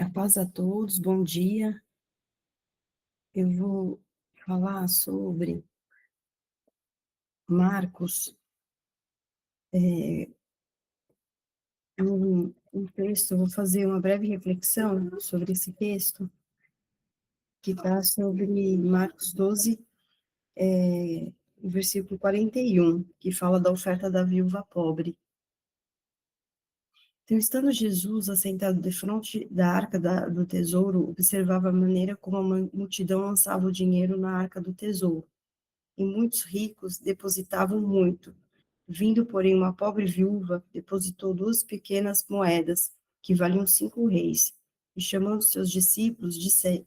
A paz a todos, bom dia. Eu vou falar sobre Marcos, um texto, eu vou fazer uma breve reflexão sobre esse texto, que está sobre Marcos 12, o versículo 41, que fala da oferta da viúva pobre. Então, estando Jesus assentado defronte da arca do tesouro, observava a maneira como a multidão lançava o dinheiro na arca do tesouro. E muitos ricos depositavam muito. Vindo, porém, uma pobre viúva, depositou 2 pequenas moedas, que valiam 5 réis. E chamando seus discípulos,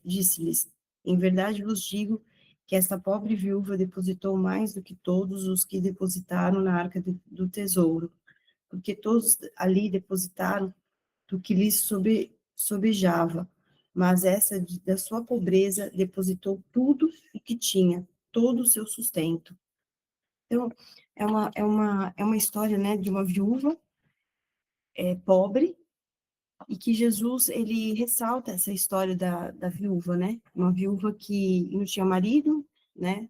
disse-lhes: Em verdade vos digo que esta pobre viúva depositou mais do que todos os que depositaram na arca do tesouro, porque todos ali depositaram do que lhes sobejava, mas essa da sua pobreza depositou tudo o que tinha, todo o seu sustento. Então, é uma história, né, de uma viúva pobre, e que Jesus, ele ressalta essa história da viúva, né, uma viúva que não tinha marido, né,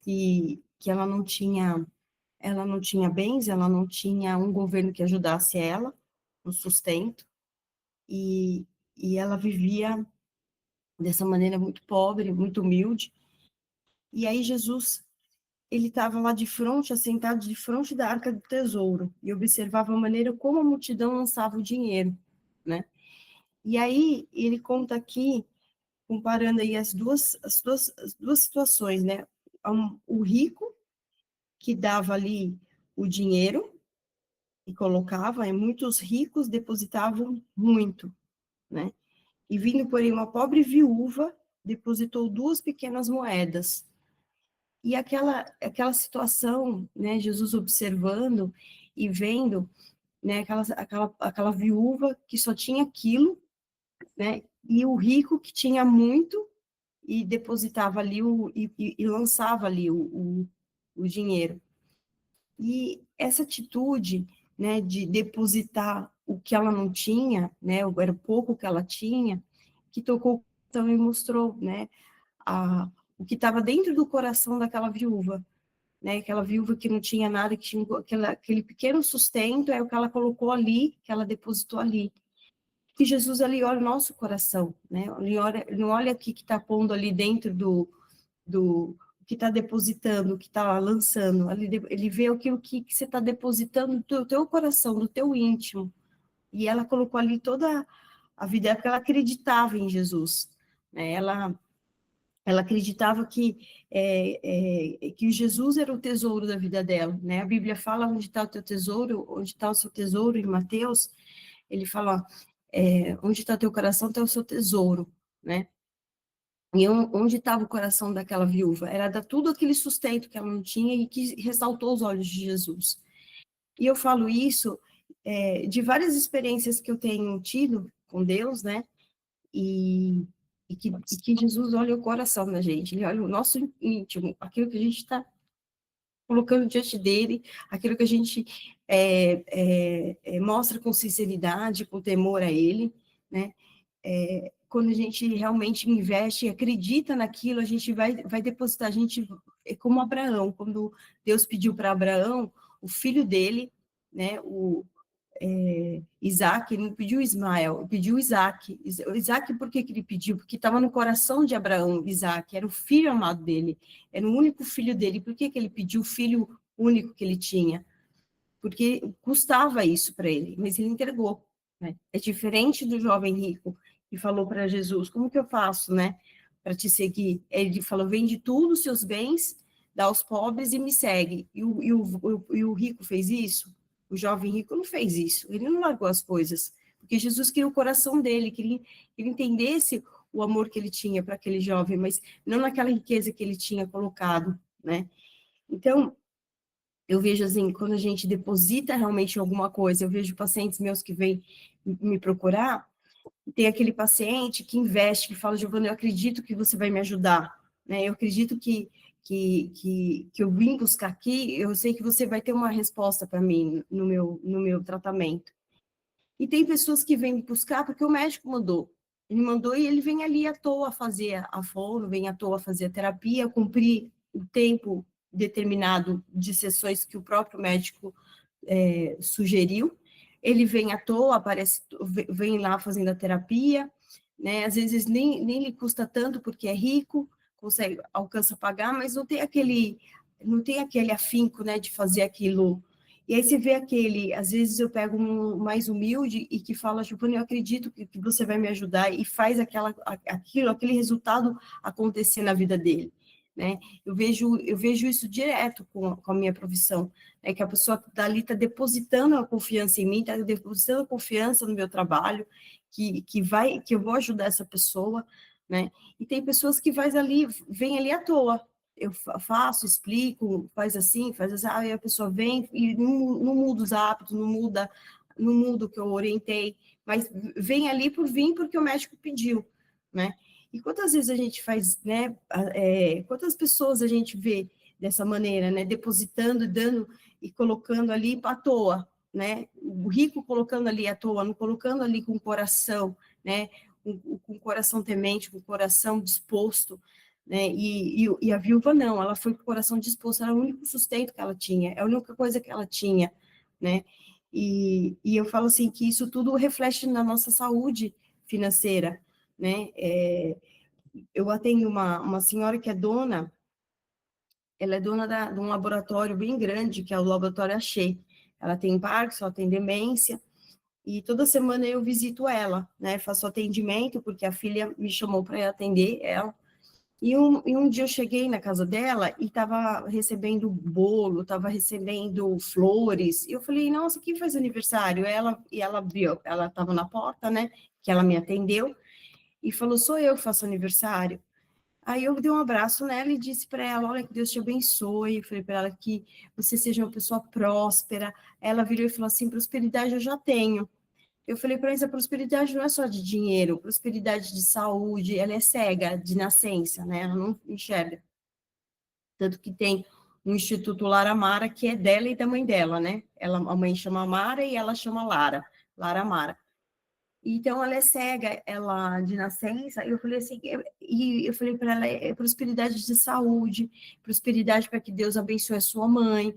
que ela não tinha bens, ela não tinha um governo que ajudasse ela no sustento, e, e ela vivia dessa maneira muito pobre, muito humilde. E aí Jesus, ele estava lá de frente, assentado de frente da arca do tesouro, e observava a maneira como a multidão lançava o dinheiro, né? E aí ele conta aqui, comparando aí as duas situações, né? O rico que dava ali o dinheiro e colocava, e muitos ricos depositavam muito, né? E vindo, porém, uma pobre viúva depositou 2 pequenas moedas. E aquela situação, né, Jesus observando e vendo, né, aquela viúva que só tinha aquilo, né, e o rico que tinha muito e depositava ali e lançava ali o dinheiro. E essa atitude, né, de depositar o que ela não tinha, né, era o pouco que ela tinha, que tocou também mostrou, né, o que estava dentro do coração daquela viúva, né, aquela viúva que não tinha nada, que tinha aquele pequeno sustento, é o que ela colocou ali, que ela depositou ali. Que Jesus ali olha o nosso coração, né, ele não olha o que está pondo ali dentro do que está depositando, o que está lançando, ele vê aquilo que você está depositando do teu coração, do teu íntimo. E ela colocou ali toda a vida, porque ela acreditava em Jesus, né? Ela acreditava que Jesus era o tesouro da vida dela, né? A Bíblia fala onde está o teu tesouro, onde está o seu tesouro, em Mateus, ele fala, onde está teu coração, está o seu tesouro, né? E onde estava o coração daquela viúva? Era dar tudo aquele sustento que ela não tinha e que ressaltou os olhos de Jesus. E eu falo isso de várias experiências que eu tenho tido com Deus, né? E que Jesus olha o coração da gente, ele olha o nosso íntimo, aquilo que a gente está colocando diante dele, aquilo que a gente mostra com sinceridade, com temor a ele, né? Quando a gente realmente investe e acredita naquilo, a gente vai depositar, a gente é como Abraão, quando Deus pediu para Abraão, o filho dele, né, Isaac, ele não pediu Ismael, ele pediu Isaac. Isaac, por que ele pediu? Porque estava no coração de Abraão, Isaac, era o filho amado dele, era o único filho dele. Por que ele pediu o filho único que ele tinha? Porque custava isso para ele, mas ele entregou, né? É diferente do jovem rico que falou para Jesus: como que eu faço, né, para te seguir? Ele falou: vende tudo os seus bens, dá aos pobres e me segue. E o rico fez isso? O jovem rico não fez isso, ele não largou as coisas, porque Jesus queria o coração dele, queria que ele entendesse o amor que ele tinha para aquele jovem, mas não naquela riqueza que ele tinha colocado, né? Então, eu vejo assim, quando a gente deposita realmente em alguma coisa, eu vejo pacientes meus que vêm me procurar, e tem aquele paciente que investe, que fala: Giovana, eu acredito que você vai me ajudar, né? Eu acredito que eu vim buscar aqui, eu sei que você vai ter uma resposta para mim no meu tratamento. E tem pessoas que vêm me buscar porque o médico mandou, Ele mandou e ele vem ali à toa fazer a fono, vem à toa fazer a terapia, cumprir o tempo determinado de sessões que o próprio médico sugeriu. Ele vem à toa, aparece, vem lá fazendo a terapia, né? Às vezes nem lhe custa tanto porque é rico, consegue, alcança pagar, mas não tem aquele afinco, né, de fazer aquilo. E aí você vê aquele, às vezes eu pego um mais humilde e que fala, Giovanni, eu acredito que você vai me ajudar, e faz aquele resultado acontecer na vida dele, né? Eu vejo isso direto com a minha profissão, né? Que a pessoa dali está depositando a confiança em mim, está depositando a confiança no meu trabalho, que eu vou ajudar essa pessoa, né? E tem pessoas que vêm ali à toa, eu faço, explico, faz assim, aí a pessoa vem e não muda os hábitos, não muda o que eu orientei, mas vem ali por vir porque o médico pediu, né? E quantas vezes a gente faz, né? Quantas pessoas a gente vê dessa maneira, né? Depositando, dando e colocando ali à toa, né? O rico colocando ali à toa, não colocando ali com o coração, né? Com o coração temente, com o coração disposto, né? E a viúva não, ela foi com o coração disposto, era o único sustento que ela tinha, é a única coisa que ela tinha, né? E eu falo assim que isso tudo reflete na nossa saúde financeira, né? Eu atendo uma senhora que ela é dona de um laboratório bem grande, que é o Laboratório Axê. Ela tem Parkinson, ela tem demência, e toda semana eu visito ela, né? Faço atendimento, porque a filha me chamou para atender ela. E um dia eu cheguei na casa dela e estava recebendo bolo, estava recebendo flores. E eu falei, nossa, quem faz aniversário? Ela viu, ela estava na porta, né? Que ela me atendeu e falou, sou eu que faço aniversário. Aí eu dei um abraço nela e disse para ela, olha, que Deus te abençoe. Eu falei para ela que você seja uma pessoa próspera. Ela virou e falou assim, prosperidade eu já tenho. Eu falei para ela, a prosperidade não é só de dinheiro, prosperidade de saúde, ela é cega de nascença, né? Ela não enxerga. Tanto que tem um Instituto Lara Mara, que é dela e da mãe dela, né? A mãe chama Mara e ela chama Lara Mara. Então, ela é cega, ela de nascença. Eu falei assim, e eu falei para ela, é prosperidade de saúde, prosperidade para que Deus abençoe a sua mãe,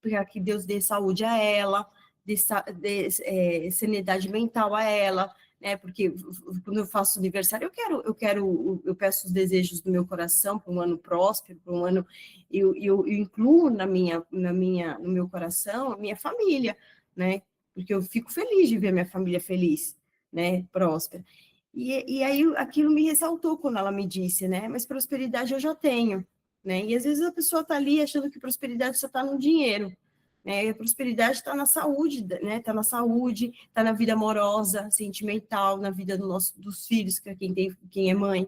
para que Deus dê saúde a ela, dê sanidade mental a ela, né? Porque quando eu faço aniversário, eu peço os desejos do meu coração para um ano próspero, para um ano, eu incluo no meu coração a minha família, né? Porque eu fico feliz de ver a minha família feliz, né, próspera. E aí aquilo me ressaltou quando ela me disse, né, mas prosperidade eu já tenho, né, e às vezes a pessoa está ali achando que prosperidade só está no dinheiro, né, e a prosperidade está na saúde, né, está na saúde, está na vida amorosa, sentimental, na vida dos filhos, que é quem é mãe.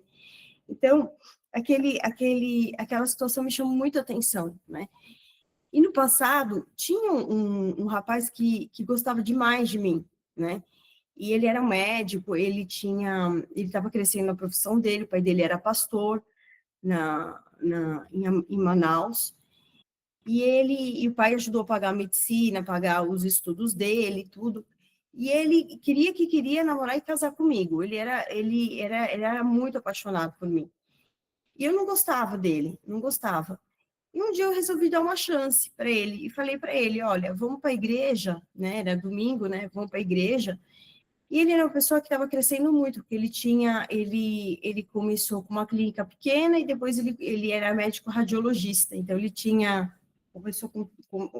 Então, aquela situação me chamou muita atenção, né, e no passado, tinha um rapaz que gostava demais de mim, né? E ele era um médico, ele estava crescendo na profissão dele, o pai dele era pastor em Manaus, e o pai ajudou a pagar a medicina, pagar os estudos dele, tudo. E ele queria namorar e casar comigo. Ele era muito apaixonado por mim. E eu não gostava dele, não gostava. E um dia eu resolvi dar uma chance para ele e falei para ele, olha, vamos para a igreja, né? Era domingo, né? Vamos para a igreja. E ele era uma pessoa que estava crescendo muito, porque ele começou com uma clínica pequena e depois ele era médico radiologista. Então ele começou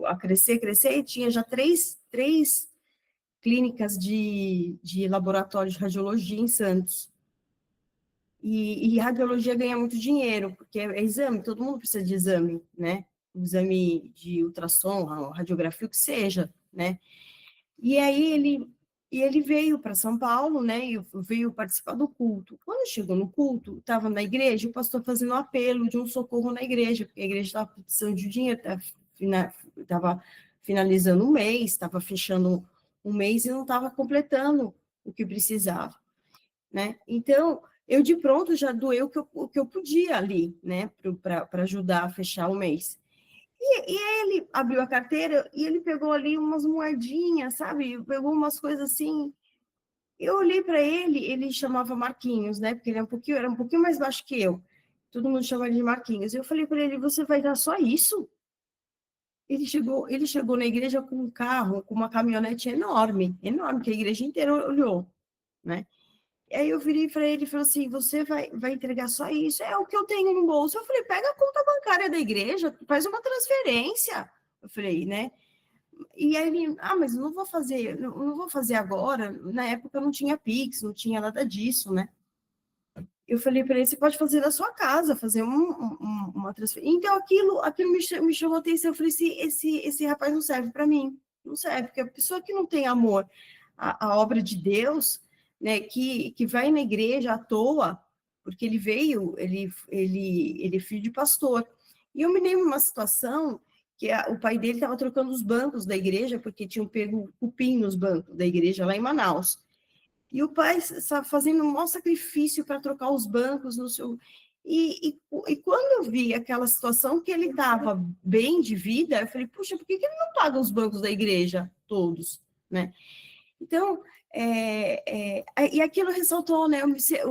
a crescer e tinha já três clínicas de laboratório de radiologia em Santos. E radiologia ganha muito dinheiro, porque é exame, todo mundo precisa de exame, né? Um exame de ultrassom, radiografia, o que seja, né? E aí ele veio para São Paulo, né? E veio participar do culto. Quando chegou no culto, estava na igreja, o pastor fazendo um apelo de um socorro na igreja, porque a igreja estava precisando de dinheiro, estava finalizando um mês, estava fechando um mês e não estava completando o que precisava, né? Então, eu de pronto já doei o que eu podia ali, né? Para ajudar a fechar o mês. E aí ele abriu a carteira e ele pegou ali umas moedinhas, sabe? Pegou umas coisas assim. Eu olhei para ele, ele chamava Marquinhos, né? Porque ele era um pouquinho mais baixo que eu. Todo mundo chama ele de Marquinhos. Eu falei para ele: você vai dar só isso? Ele chegou na igreja com um carro, com uma caminhonete enorme, enorme, que a igreja inteira olhou, né? E aí eu virei para ele e falei assim: você vai entregar só isso? É o que eu tenho no bolso. Eu falei: pega a conta bancária da igreja, faz uma transferência. Eu falei, né? E aí ele: mas eu não vou fazer, não vou fazer agora. Na época não tinha Pix, não tinha nada disso, né? Eu falei para ele: você pode fazer da sua casa, fazer uma transferência. Então aquilo me chamou a atenção. Eu falei: esse rapaz não serve para mim, não serve, porque a pessoa que não tem amor à obra de Deus, né, que vai na igreja à toa, porque ele é filho de pastor. E eu me lembro de uma situação que o pai dele estava trocando os bancos da igreja, porque tinham pego cupim nos bancos da igreja lá em Manaus. E o pai está fazendo um maior sacrifício para trocar os bancos no seu. E quando eu vi aquela situação que ele estava bem de vida, eu falei: puxa, por que ele não paga os bancos da igreja todos, né? Então, e aquilo ressaltou, né?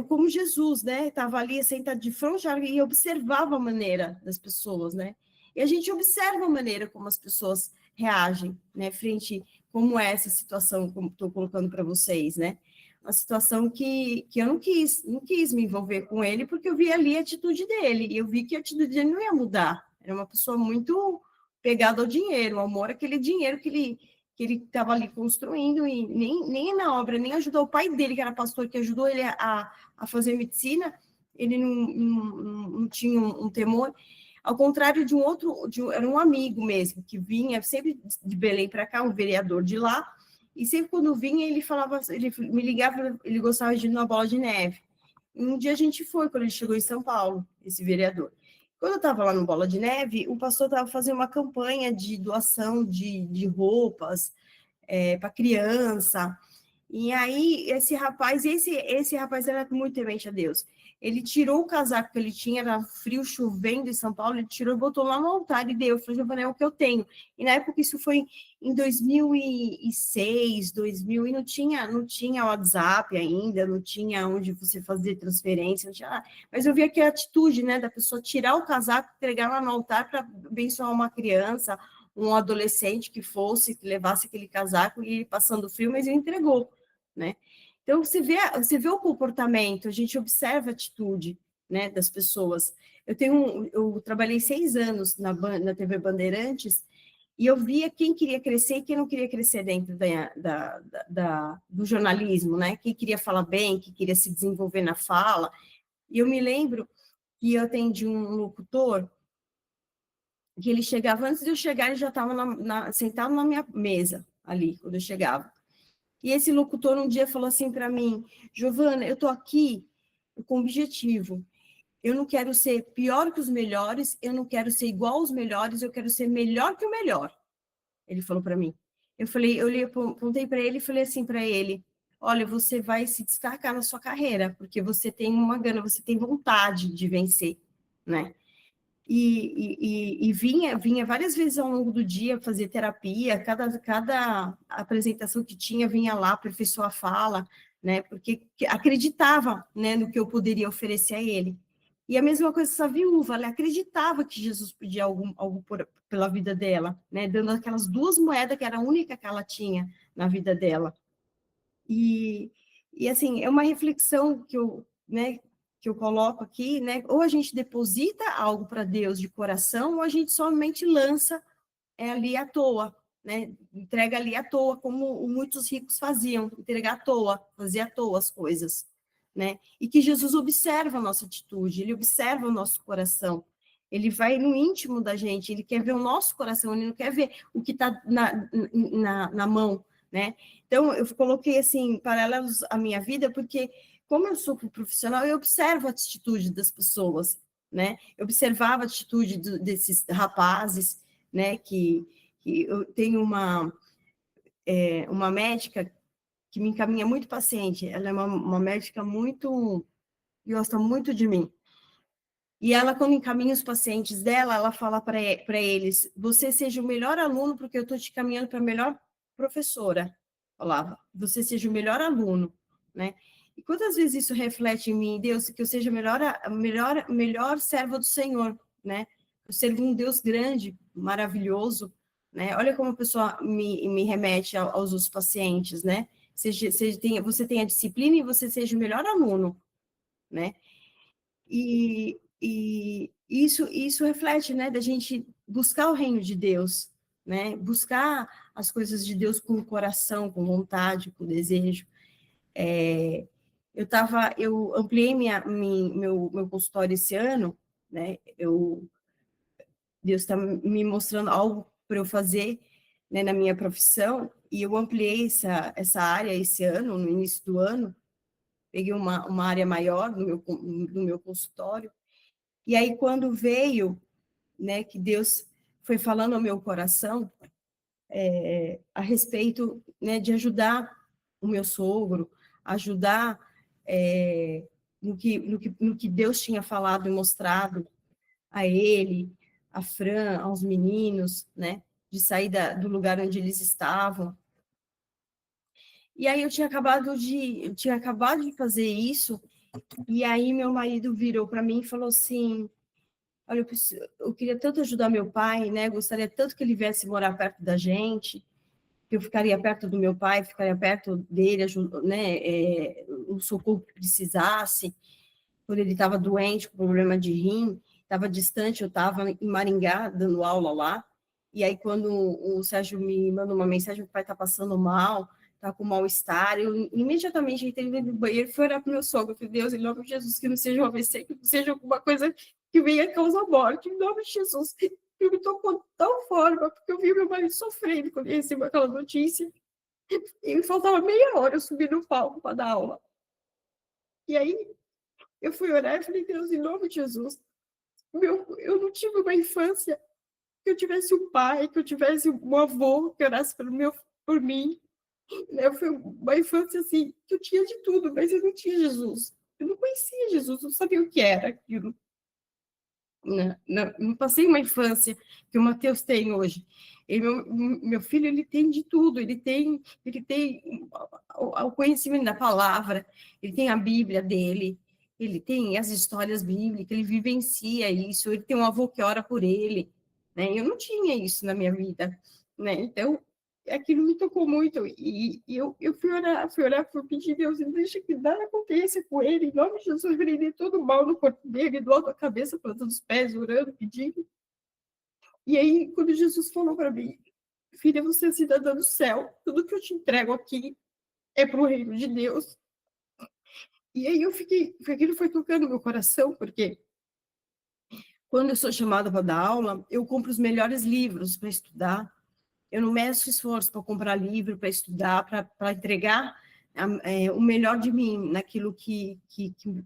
Como Jesus, né? Estava ali sentado de frente e observava a maneira das pessoas, né? E a gente observa a maneira como as pessoas reagem, né? Frente como é essa situação, como estou colocando para vocês, né? Uma situação que eu não quis me envolver com ele, porque eu vi ali a atitude dele, e eu vi que a atitude dele não ia mudar. Era uma pessoa muito pegada ao dinheiro, ao amor àquele dinheiro que ele estava ali construindo, e nem na obra, nem ajudou o pai dele, que era pastor, que ajudou ele a fazer medicina, ele não tinha um temor, ao contrário de era um amigo mesmo, que vinha sempre de Belém para cá, um vereador de lá, e sempre quando vinha, ele falava, ele me ligava, ele gostava de ir numa bola de neve. E um dia a gente foi, quando ele chegou em São Paulo, esse vereador. Quando eu estava lá no Bola de Neve, o pastor estava fazendo uma campanha de doação de roupas para criança. E aí, esse rapaz era muito temente a Deus. Ele tirou o casaco que ele tinha, era frio, chovendo em São Paulo, ele tirou e botou lá no altar e deu. Eu falei: Giovanna, é o que eu tenho. E na época, isso foi em 2006, 2000, e não tinha WhatsApp ainda, não tinha onde você fazer transferência, não tinha nada. Mas eu vi aqui a atitude, né, da pessoa tirar o casaco, entregar lá no altar para abençoar uma criança, um adolescente que fosse, que levasse aquele casaco e passando frio, mas ele entregou, né? Então, você vê o comportamento, a gente observa a atitude, né, das pessoas. Eu trabalhei 6 anos na TV Bandeirantes, e eu via quem queria crescer e quem não queria crescer dentro do jornalismo, né? Quem queria falar bem, quem queria se desenvolver na fala. E eu me lembro que eu atendi um locutor, que ele chegava, antes de eu chegar, ele já estava sentado na minha mesa, ali, quando eu chegava. E esse locutor um dia falou assim para mim: Giovanna, eu estou aqui com um objetivo. Eu não quero ser pior que os melhores, eu não quero ser igual aos melhores, eu quero ser melhor que o melhor. Ele falou para mim. Eu apontei para ele e falei assim para ele: olha, você vai se destacar na sua carreira, porque você tem uma gana, você tem vontade de vencer, né? E vinha várias vezes ao longo do dia fazer terapia, cada apresentação que tinha, vinha lá aperfeiçoar a fala, né, porque acreditava, né, no que eu poderia oferecer a ele. E a mesma coisa essa viúva, ela acreditava que Jesus podia algo pela vida dela, né, dando aquelas 2 moedas que era a única que ela tinha na vida dela. E assim, é uma reflexão que eu coloco aqui, né? Ou a gente deposita algo para Deus de coração, ou a gente somente lança ali à toa, né? Entrega ali à toa, como muitos ricos faziam, entregar à toa, fazer à toa as coisas, né? E que Jesus observa a nossa atitude, ele observa o nosso coração. Ele vai no íntimo da gente, ele quer ver o nosso coração, ele não quer ver o que está na mão, né? Então, eu coloquei, assim, paralelos à minha vida, porque, como eu sou profissional, eu observo a atitude das pessoas, né? Eu observava a atitude desses rapazes, né? Que eu tenho uma médica que me encaminha muito paciente, ela é uma médica muito, gosta muito de mim. E ela, quando encaminha os pacientes dela, ela fala para eles: você seja o melhor aluno, porque eu estou te encaminhando para a melhor professora. Falava: você seja o melhor aluno, né? E quantas vezes isso reflete em mim, Deus, que eu seja melhor serva do Senhor, né? Eu servo um Deus grande, maravilhoso, né? Olha como a pessoa me remete aos outros pacientes, né? Você tenha disciplina e você seja o melhor aluno, né? E isso reflete, né, da gente buscar o reino de Deus, né? Buscar as coisas de Deus com o coração, com vontade, com desejo. Eu ampliei meu consultório esse ano, né? Deus está me mostrando algo para eu fazer, né, na minha profissão, e eu ampliei essa área esse ano, no início do ano, peguei uma área maior no meu consultório, e aí quando veio, né, que Deus foi falando ao meu coração a respeito, né, de ajudar o meu sogro, ajudar no que Deus tinha falado e mostrado a ele, a Fran, aos meninos, né, de sair do lugar onde eles estavam. E aí eu tinha acabado de fazer isso, e aí meu marido virou para mim e falou assim: olha, eu queria tanto ajudar meu pai, né? Gostaria tanto que ele viesse morar perto da gente, que eu ficaria perto do meu pai, ficaria perto dele, né? O socorro que precisasse, quando ele estava doente, com problema de rim, estava distante, eu estava em Maringá, dando aula lá, e aí quando o Sérgio me mandou uma mensagem, o pai está passando mal, está com mal-estar, eu imediatamente entrei dentro do banheiro e fui orar para o meu sogro, eu falei, Deus, em nome de Jesus, que não seja um AVC, que não seja alguma coisa que venha causar morte, em nome de Jesus. Eu me tocou de tal forma, porque eu vi meu marido sofrendo quando ele recebeu aquela notícia, e me faltava meia hora eu subir no palco para dar aula. E aí eu fui orar e falei, Deus, em nome de Jesus, eu não tive uma infância que eu tivesse um pai, que eu tivesse um avô que orasse por mim. Né? Foi uma infância assim, que eu tinha de tudo, mas eu não tinha Jesus. Eu não conhecia Jesus, não sabia o que era aquilo. Não passei uma infância que o Mateus tem hoje. Meu filho, ele tem de tudo, ele tem o conhecimento da palavra, ele tem a Bíblia dele, ele tem as histórias bíblicas, ele vivencia isso, ele tem um avô que ora por ele, né? Eu não tinha isso na minha vida, né? Então, aquilo me tocou muito, e eu fui orar por pedir, Deus, não deixa que nada aconteça com ele, em nome de Jesus, prender todo o mal no corpo dele, do alto da cabeça, plantando os pés, orando, pedindo. E aí, quando Jesus falou para mim, filha, você é cidadã do céu, tudo que eu te entrego aqui é para o reino de Deus. E aí aquilo foi tocando no meu coração, porque quando eu sou chamada para dar aula, eu compro os melhores livros para estudar, eu não meço esforço para comprar livro, para estudar, para entregar o melhor de mim naquilo que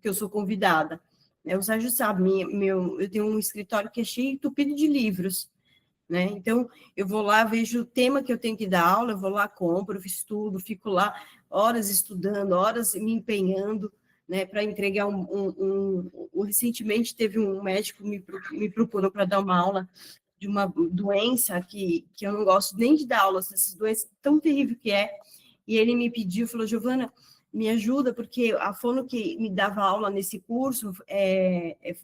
eu sou convidada. O Sérgio sabe, eu tenho um escritório que é cheio, entupido de livros, né? Então, eu vou lá, vejo o tema que eu tenho que dar aula, eu vou lá, compro, estudo, fico lá horas estudando, horas me empenhando, né, para entregar recentemente teve um médico me procurou para dar uma aula de uma doença que eu não gosto nem de dar aula, essa doença tão terrível que é, e ele me pediu, falou, Giovana, me ajuda, porque a fono que me dava aula nesse curso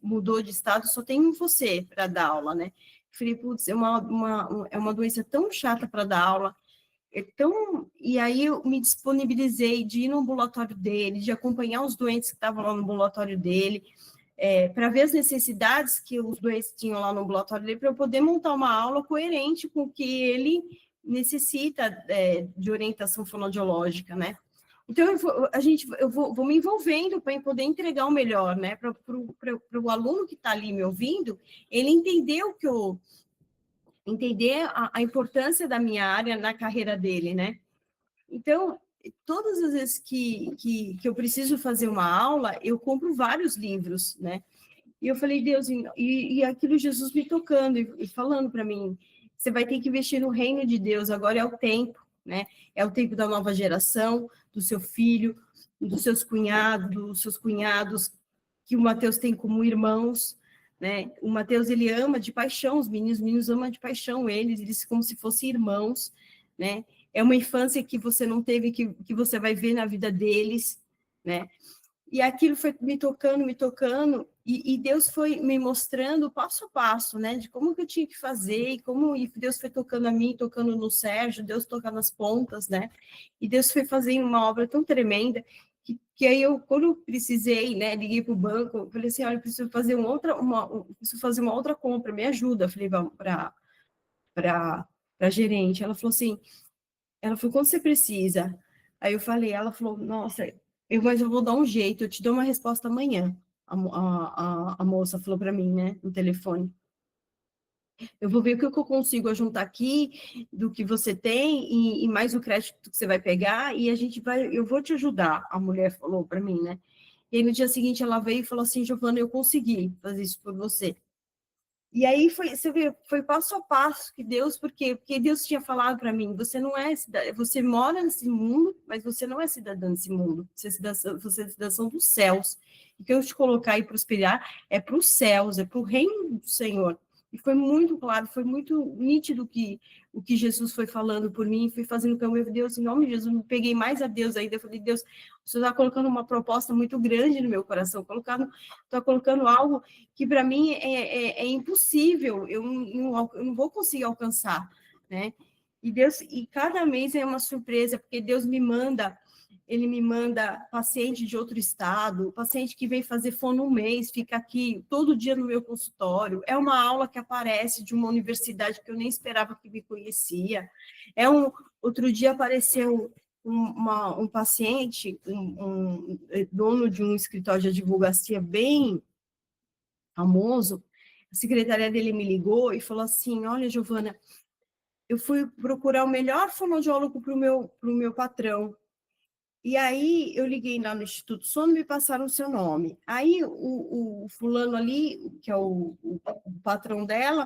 mudou de estado, só tem você para dar aula, né? Falei, putz, é uma doença tão chata para dar aula, e aí eu me disponibilizei de ir no ambulatório dele, de acompanhar os doentes que estavam lá no ambulatório dele, para ver as necessidades que os doentes tinham lá no ambulatório dele, para eu poder montar uma aula coerente com o que ele necessita de orientação fonoaudiológica, né? Então, eu vou me envolvendo para poder entregar o melhor, né? Para o aluno que está ali me ouvindo, ele entender a importância da minha área na carreira dele, né? Então, todas as vezes que eu preciso fazer uma aula, eu compro vários livros, né? E eu falei, Deus, e aquilo Jesus me tocando e falando para mim, você vai ter que investir no reino de Deus, agora é o tempo, né? É o tempo da nova geração, do seu filho, dos seus cunhados, que o Mateus tem como irmãos, né? O Mateus, ele ama de paixão os meninos amam de paixão eles como se fossem irmãos, né? É uma infância que você não teve, que você vai ver na vida deles, né? E aquilo foi me tocando, e Deus foi me mostrando passo a passo, né, de como que eu tinha que fazer, e Deus foi tocando a mim, tocando no Sérgio, Deus toca nas pontas, né, e Deus foi fazendo uma obra tão tremenda, que aí eu, quando eu precisei, né, liguei para o banco, eu falei assim, olha, eu preciso fazer preciso fazer uma outra compra, me ajuda, eu falei, vamos para a gerente, ela falou assim, quanto você precisa? Aí eu falei, ela falou, nossa, mas eu vou dar um jeito, eu te dou uma resposta amanhã. A moça falou para mim, né, no telefone. Eu vou ver o que eu consigo juntar aqui, do que você tem, e mais o crédito que você vai pegar, e eu vou te ajudar, a mulher falou para mim, né? E aí no dia seguinte ela veio e falou assim, Giovana, eu consegui fazer isso por você. E aí você vê, foi passo a passo que Deus, porque Deus tinha falado para mim, você mora nesse mundo, mas você não é cidadão desse mundo, você é cidadão dos céus. E que eu te colocar e prosperar é para os céus, é para o reino do Senhor. E foi muito claro, foi muito nítido o que Jesus foi falando por mim, foi fazendo com meu Deus, em nome de Jesus, eu me peguei mais a Deus ainda, eu falei, Deus, o Senhor está colocando uma proposta muito grande no meu coração, está colocando algo que para mim é impossível, eu não vou conseguir alcançar, né? E cada mês é uma surpresa, porque ele me manda paciente de outro estado, paciente que vem fazer fono um mês, fica aqui todo dia no meu consultório, é uma aula que aparece de uma universidade que eu nem esperava que me conhecia, outro dia apareceu um paciente, dono de um escritório de advocacia bem famoso, a secretária dele me ligou e falou assim, olha, Giovana, eu fui procurar o melhor fonoaudiólogo para o meu patrão. E aí eu liguei lá no Instituto Sono e me passaram o seu nome. Aí o fulano ali, que é o patrão dela,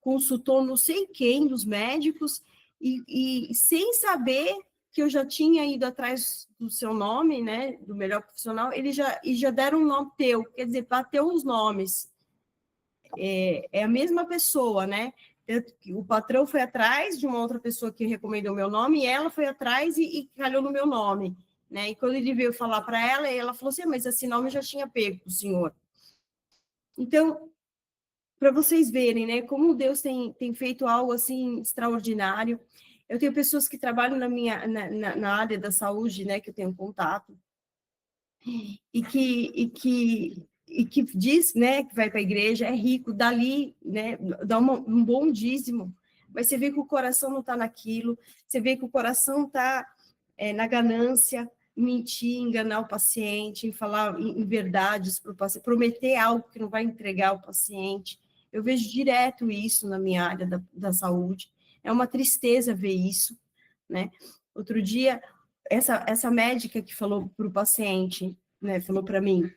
consultou não sei quem dos médicos e sem saber que eu já tinha ido atrás do seu nome, né, do melhor profissional, já deram um nome teu, quer dizer, bateu os nomes. É a mesma pessoa, né? O patrão foi atrás de uma outra pessoa que recomendou meu nome, e ela foi atrás e calhou no meu nome, né? E quando ele veio falar para ela, ela falou assim, mas esse nome eu já tinha pego o senhor. Então, para vocês verem, né, como Deus tem feito algo assim extraordinário. Eu tenho pessoas que trabalham na área da saúde, né, que eu tenho contato, e que diz, né, que vai para a igreja, é rico, dali, né, dá um bom dízimo, mas você vê que o coração não está naquilo, você vê que o coração está na ganância, mentir, enganar o paciente, falar em verdades para o paciente, prometer algo que não vai entregar ao paciente. Eu vejo direto isso na minha área da saúde. É uma tristeza ver isso, né? Outro dia, essa médica que falou para o paciente, né, falou para mim,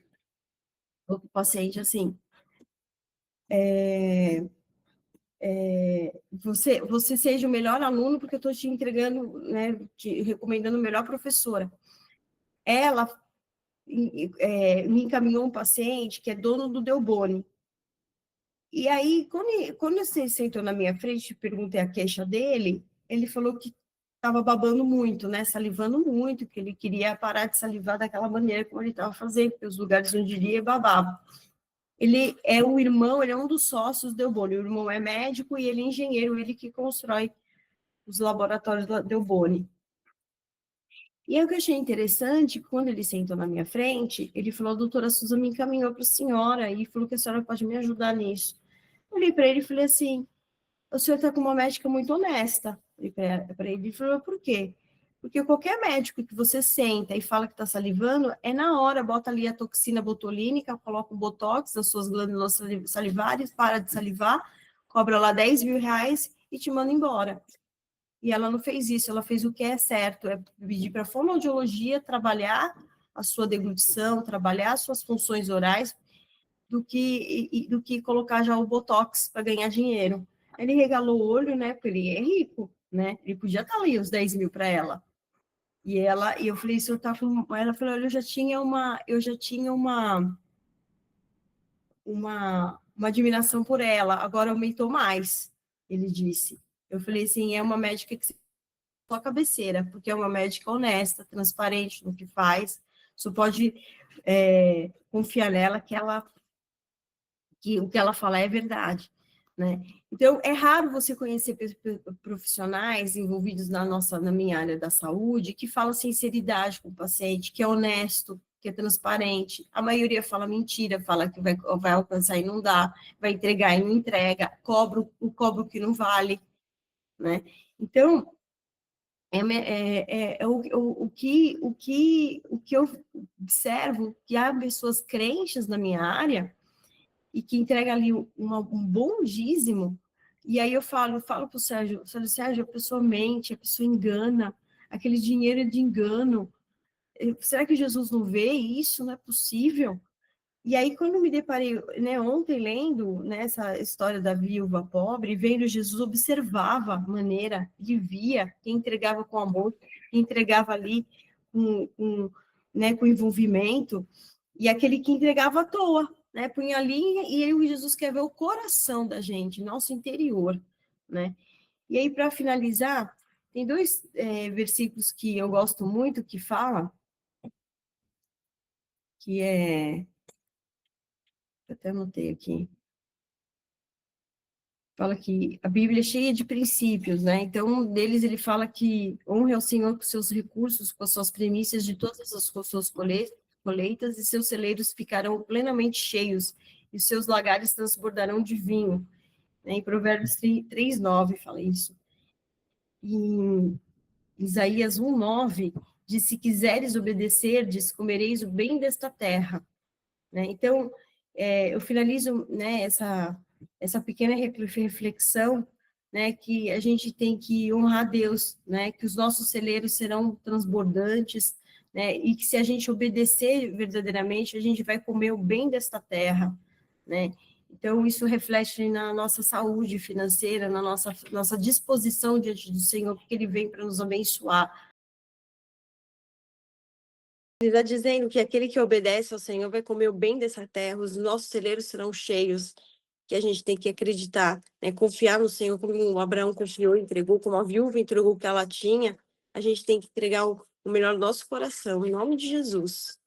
o paciente assim, você seja o melhor aluno porque eu estou te entregando, né, te recomendando a melhor professora. Ela me encaminhou um paciente que é dono do Delboni. E aí, quando você sentou na minha frente, perguntei a queixa dele, ele falou que estava babando muito, né, salivando muito, que ele queria parar de salivar daquela maneira como ele estava fazendo, porque os lugares onde ele ia babava. Ele é um irmão, ele é um dos sócios do Delboni. O irmão é médico e ele é engenheiro, ele que constrói os laboratórios da Delboni. E o que eu achei interessante, quando ele sentou na minha frente, ele falou, a doutora Suza me encaminhou para a senhora e falou que a senhora pode me ajudar nisso. Eu olhei para ele e falei assim, o senhor está com uma médica muito honesta. Eu falei para ele, falou, por quê? Porque qualquer médico que você senta e fala que está salivando, é na hora, bota ali a toxina botulínica, coloca o botox nas suas glândulas salivares, para de salivar, cobra lá R$10.000 e te manda embora. E ela não fez isso, ela fez o que é certo, é pedir para a fonoaudiologia trabalhar a sua deglutição, trabalhar as suas funções orais, do que colocar já o botox para ganhar dinheiro. Ele regalou o olho, né, porque ele é rico, né, ele podia estar ali os 10 mil para ela. E eu falei, se eu tá com... Ela falou, olha, eu já tinha uma admiração por ela, agora aumentou mais, ele disse. Eu falei assim, é uma médica que só cabeceira, porque é uma médica honesta, transparente no que faz, Você pode confiar nela que o que ela fala é verdade, né? Então, é raro você conhecer profissionais envolvidos na minha área da saúde que falam sinceridade com o paciente, que é honesto, que é transparente. A maioria fala mentira, fala que vai alcançar e não dá, vai entregar e não entrega, cobra o que não vale, né? Então, o que eu observo que há pessoas crentes na minha área e que entrega ali um bom dízimo, e aí eu falo para o Sérgio, Sérgio, a pessoa mente, a pessoa engana, aquele dinheiro é de engano, será que Jesus não vê isso? Não é possível? E aí, quando me deparei, né, ontem lendo, né, essa história da viúva pobre, vendo Jesus, observava a maneira, ele via quem entregava com amor, quem entregava ali com envolvimento, e aquele que entregava à toa, né, punha ali, e aí o Jesus quer ver o coração da gente, nosso interior, né. E aí, para finalizar, tem dois versículos que eu gosto muito, que fala, que eu até anotei aqui, fala que a Bíblia é cheia de princípios, né? Então, um deles ele fala que honre ao Senhor com seus recursos, com as suas primícias de todas as suas colheitas, e seus celeiros ficarão plenamente cheios, e os seus lagares transbordarão de vinho. Né? Em Provérbios 3:9 fala isso. E em Isaías 1:9 diz: se quiseres obedecer, diz, comereis o bem desta terra. Né? Então, eu finalizo, né, essa pequena reflexão, né, que a gente tem que honrar Deus, né, que os nossos celeiros serão transbordantes, né, e que se a gente obedecer verdadeiramente, a gente vai comer o bem desta terra, né. Então, isso reflete na nossa saúde financeira, na nossa disposição diante do Senhor, porque Ele vem para nos abençoar. Ele está dizendo que aquele que obedece ao Senhor vai comer o bem dessa terra, os nossos celeiros serão cheios, que a gente tem que acreditar, né? Confiar no Senhor, como o Abraão confiou, entregou, como a viúva entregou o que ela tinha, a gente tem que entregar o melhor do nosso coração, em nome de Jesus.